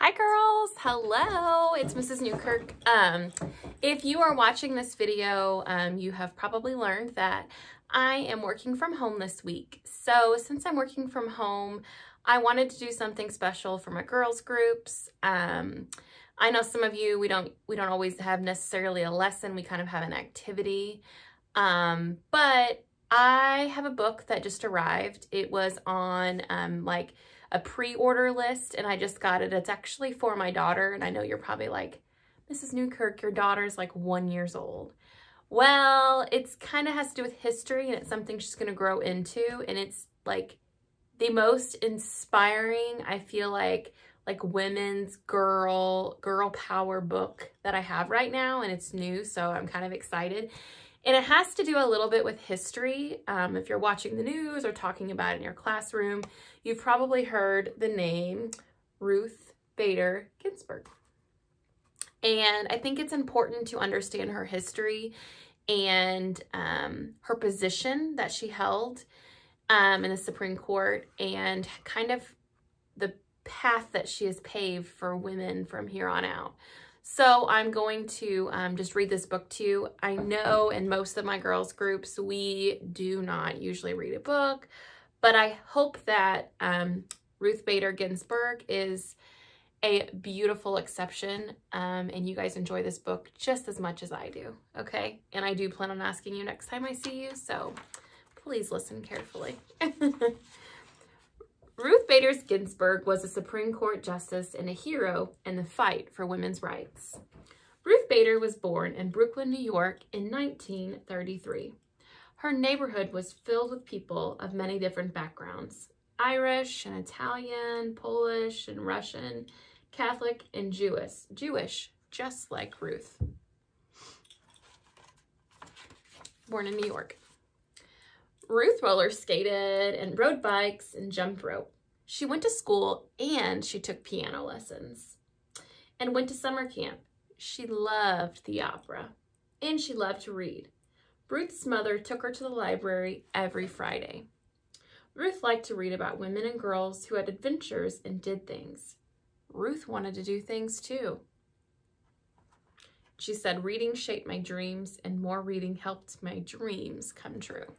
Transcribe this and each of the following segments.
Hi girls, hello, it's Mrs. Newkirk. If you are watching this video, you have probably learned that I am working from home this week. So since I'm working from home, I wanted to do something special for my girls groups. I know some of you, we don't always have necessarily a lesson, we kind of have an activity. But I have a book that just arrived. It was on like a pre-order list and I just got it. It's actually for my daughter, and I know you're probably like, Mrs. Newkirk, your daughter's like 1 year old. Well, it's kind of has to do with history, and it's something she's going to grow into, and it's like the most inspiring, I feel like women's girl power book that I have right now, and it's new, so I'm kind of excited. And it has to do a little bit with history. If you're watching the news or talking about it in your classroom, you've probably heard the name Ruth Bader Ginsburg. And I think it's important to understand her history and her position that she held in the Supreme Court, and kind of the path that she has paved for women from here on out. So I'm going to just read this book to you. I know in most of my girls groups, we do not usually read a book, but I hope that Ruth Bader Ginsburg is a beautiful exception, and you guys enjoy this book just as much as I do, okay? And I do plan on asking you next time I see you, so please listen carefully. Ruth Bader Ginsburg was a Supreme Court justice and a hero in the fight for women's rights. Ruth Bader was born in Brooklyn, New York in 1933. Her neighborhood was filled with people of many different backgrounds: Irish and Italian, Polish and Russian, Catholic and Jewish, just like Ruth. Born in New York. Ruth roller skated and rode bikes and jumped rope. She went to school and she took piano lessons and went to summer camp. She loved the opera and she loved to read. Ruth's mother took her to the library every Friday. Ruth liked to read about women and girls who had adventures and did things. Ruth wanted to do things too. She said, "Reading shaped my dreams, and more reading helped my dreams come true."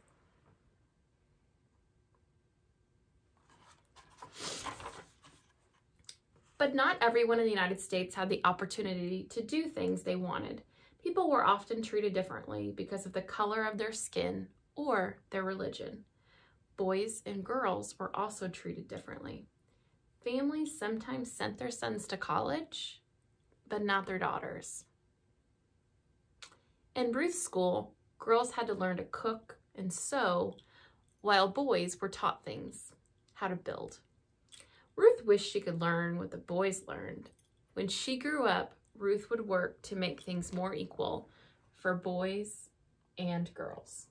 But not everyone in the United States had the opportunity to do things they wanted. People were often treated differently because of the color of their skin or their religion. Boys and girls were also treated differently. Families sometimes sent their sons to college, but not their daughters. In Ruth's school, girls had to learn to cook and sew, while boys were taught things: how to build. Ruth wished she could learn what the boys learned. When she grew up, Ruth would work to make things more equal for boys and girls.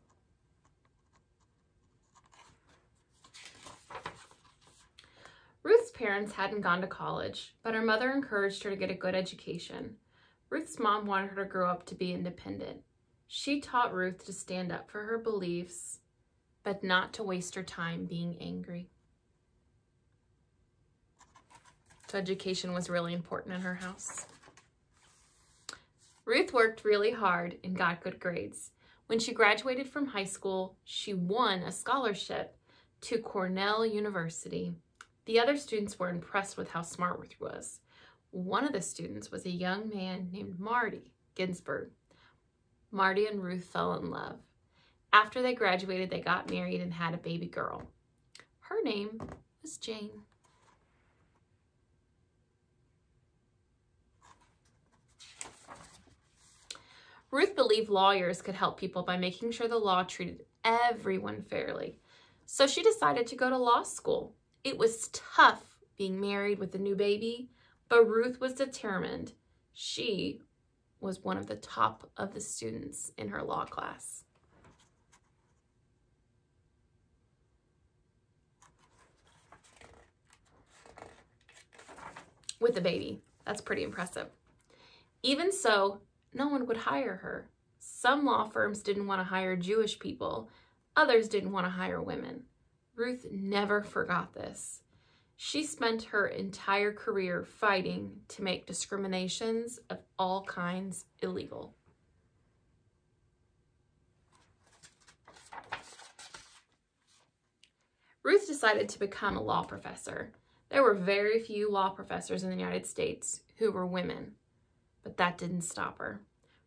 Ruth's parents hadn't gone to college, but her mother encouraged her to get a good education. Ruth's mom wanted her to grow up to be independent. She taught Ruth to stand up for her beliefs, but not to waste her time being angry. So education was really important in her house. Ruth worked really hard and got good grades. When she graduated from high school, she won a scholarship to Cornell University. The other students were impressed with how smart Ruth was. One of the students was a young man named Marty Ginsburg. Marty and Ruth fell in love. After they graduated, they got married and had a baby girl. Her name was Jane. Ruth believed lawyers could help people by making sure the law treated everyone fairly. So she decided to go to law school. It was tough being married with a new baby, but Ruth was determined. She was one of the top of the students in her law class. With a baby. That's pretty impressive. Even so, no one would hire her. Some law firms didn't want to hire Jewish people. Others didn't want to hire women. Ruth never forgot this. She spent her entire career fighting to make discriminations of all kinds illegal. Ruth decided to become a law professor. There were very few law professors in the United States who were women, but that didn't stop her.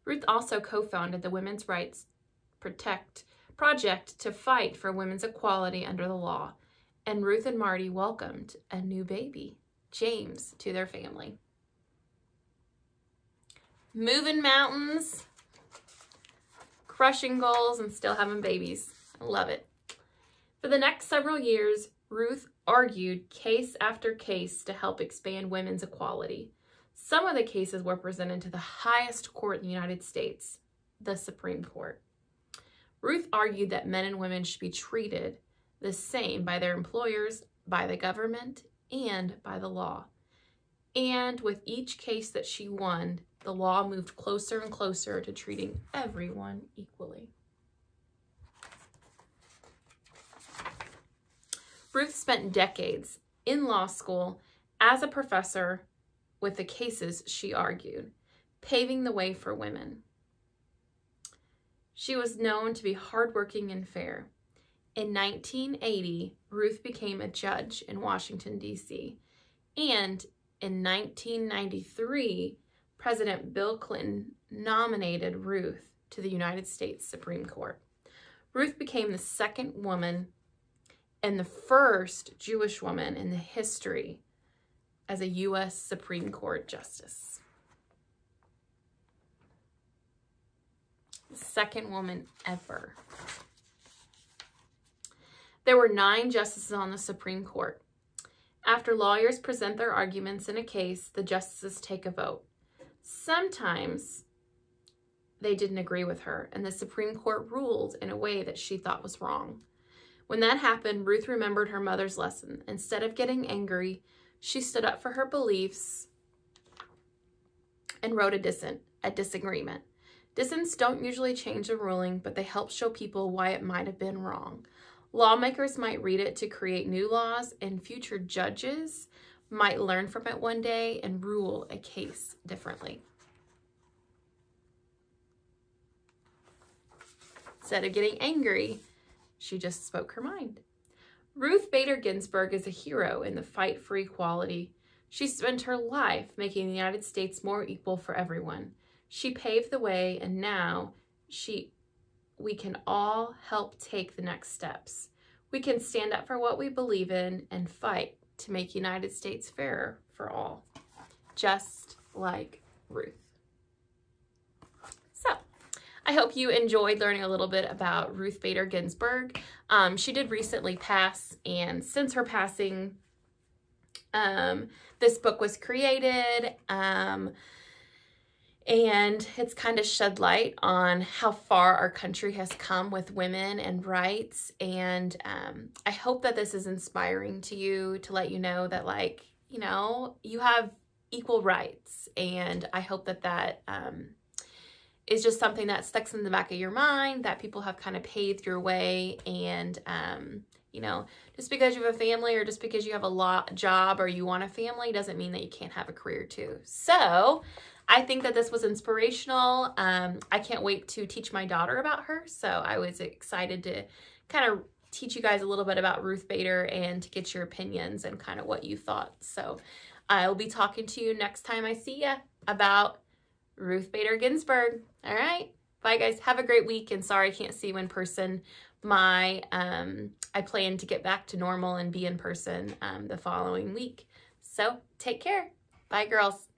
Ruth also co-founded the Women's Rights Project to fight for women's equality under the law, and Ruth and Marty welcomed a new baby, James, to their family. Moving mountains, crushing goals, and still having babies. I love it. For the next several years, Ruth argued case after case to help expand women's equality. Some of the cases were presented to the highest court in the United States, the Supreme Court. Ruth argued that men and women should be treated the same by their employers, by the government, and by the law. And with each case that she won, the law moved closer and closer to treating everyone equally. Ruth spent decades in law school as a professor with the cases she argued, paving the way for women. She was known to be hardworking and fair. In 1980, Ruth became a judge in Washington, D.C., and in 1993, President Bill Clinton nominated Ruth to the United States Supreme Court. Ruth became the second woman and the first Jewish woman in the history as a U.S. Supreme Court justice. The second woman ever. There were 9 justices on the Supreme Court. After lawyers present their arguments in a case, the justices take a vote. Sometimes they didn't agree with her, and the Supreme Court ruled in a way that she thought was wrong. When that happened, Ruth remembered her mother's lesson. Instead of getting angry, she stood up for her beliefs and wrote a disagreement. Dissents don't usually change a ruling, but they help show people why it might have been wrong. Lawmakers might read it to create new laws, and future judges might learn from it one day and rule a case differently. Instead of getting angry, she just spoke her mind. Ruth Bader Ginsburg is a hero in the fight for equality. She spent her life making the United States more equal for everyone. She paved the way, and now we can all help take the next steps. We can stand up for what we believe in and fight to make the United States fairer for all, just like Ruth. So, I hope you enjoyed learning a little bit about Ruth Bader Ginsburg. She did recently pass, and since her passing, this book was created, and it's kind of shed light on how far our country has come with women and rights. And I hope that this is inspiring to you, to let you know that, like, you know, you have equal rights. And I hope that that is just something that sticks in the back of your mind, that people have kind of paved your way. And, you know, just because you have a family or just because you have a job or you want a family doesn't mean that you can't have a career too. So I think that this was inspirational. I can't wait to teach my daughter about her. So I was excited to kind of teach you guys a little bit about Ruth Bader and to get your opinions and kind of what you thought. So I'll be talking to you next time I see you about Ruth Bader Ginsburg. All right. Bye, guys. Have a great week. And sorry I can't see you in person. I plan to get back to normal and be in person the following week. So take care. Bye, girls.